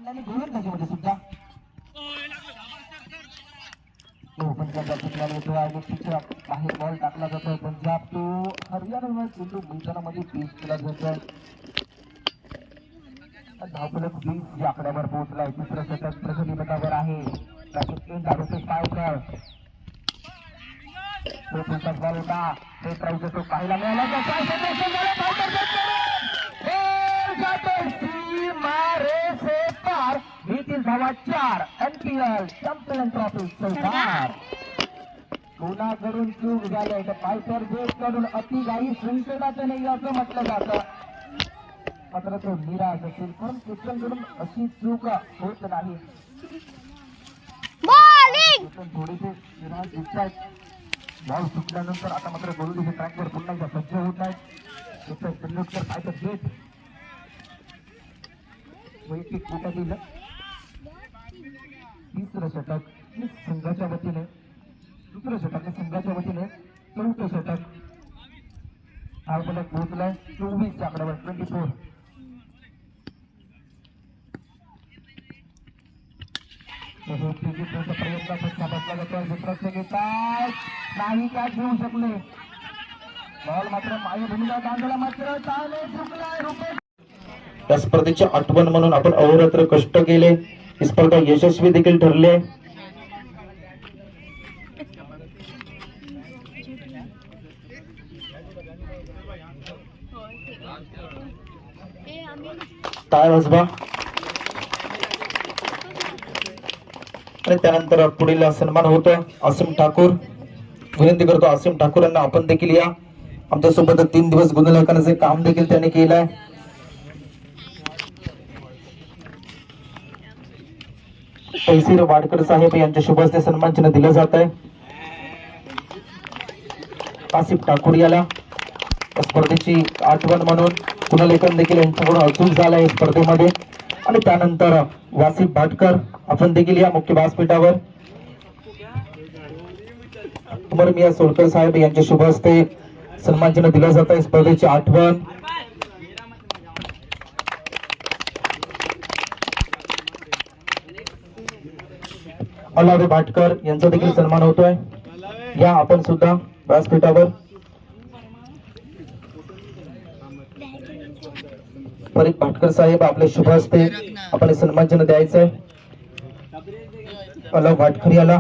आपल्याला गोलंदाजी त्याच्यामध्ये सुद्धा पंजाबला सुटला येतो आणि तिच्या बाहेर बॉल टाकला जातो. पंजाब तो हरियाणा चेंडू मैदानामध्ये पेश केला जातो. धावफलक 20 या आकड्यावर पोहोचलाय. दुसरं षटक प्रगती पथावर आहे. बॉल होता तो पाहायला मिळाला. धावा 4. एनपीएल चॅम्पियन ट्रॉफी चौकार. कोणाकडून चूक झालंय तर पायथर गेट कडून अतिघाई संशोधाचं नाही असं म्हटलं जातं. मात्र तो निराश असेल पण क्रिकेटकडून अशी चूक होत नाही. थोडेसे निराश दिसतात. बॉल सुटल्यानंतर आता मात्र गोलंदाजी ट्रॅकवर पुन्हा एकदा सज्ज होत आहेत. तेंडुलकर पायथर गेट वैयक्तिक फुटातील तिसरं षटक संघाच्या वतीने, दुसरं षटक संघाच्या वतीने, चौथं षटक धावफलक पोहोचलाय 24 आकड्यावर 24. प्रयत्न बसला जातो. नाही काय घेऊ शकले. बॉल मात्र मागे भूमिका बांधला मात्र चुकलाय. या स्पर्धेची आठवण म्हणून आपण अहोरात्र कष्ट केले. ही स्पर्धा यशस्वी देखील ठरली आहे. टाळ वाजवा. आणि त्यानंतर पुढील सन्मान होतो आसिम ठाकूर. विनंती करतो आसिम ठाकूर यांना आपण देखील या. आमच्या सोबत 3 दिवस गुणलेखनाचे काम देखील त्यांनी केलं आहे. तहसील वाडकर साहेब यांच्या शुभ हस्ते सन्मान चिन्ह दिलं जात आहे. आसिफ ठाकूर याला स्पर्धेची आठवण म्हणून पुनर्लेखन देखील यांच्याकडून अचूक झालं आहे स्पर्धेमध्ये. आणि त्यानंतर वासिफ भाटकर आपण देखील या मुख्य व्यासपीठावर. उमर मिया सोडकर साहेब यांच्या शुभ हस्ते सन्मान चिन्ह दिलं जात आहे स्पर्धेची आठवण. अलावे भाटकर यांचा देखील सन्मान होतोय. या आपण सुद्धा व्यासपीठावर. फरीद भाटकर साहेब आपले शुभ हस्ते आपण सन्मान चिन्ह द्यायचंय. अलाव भाटकर याला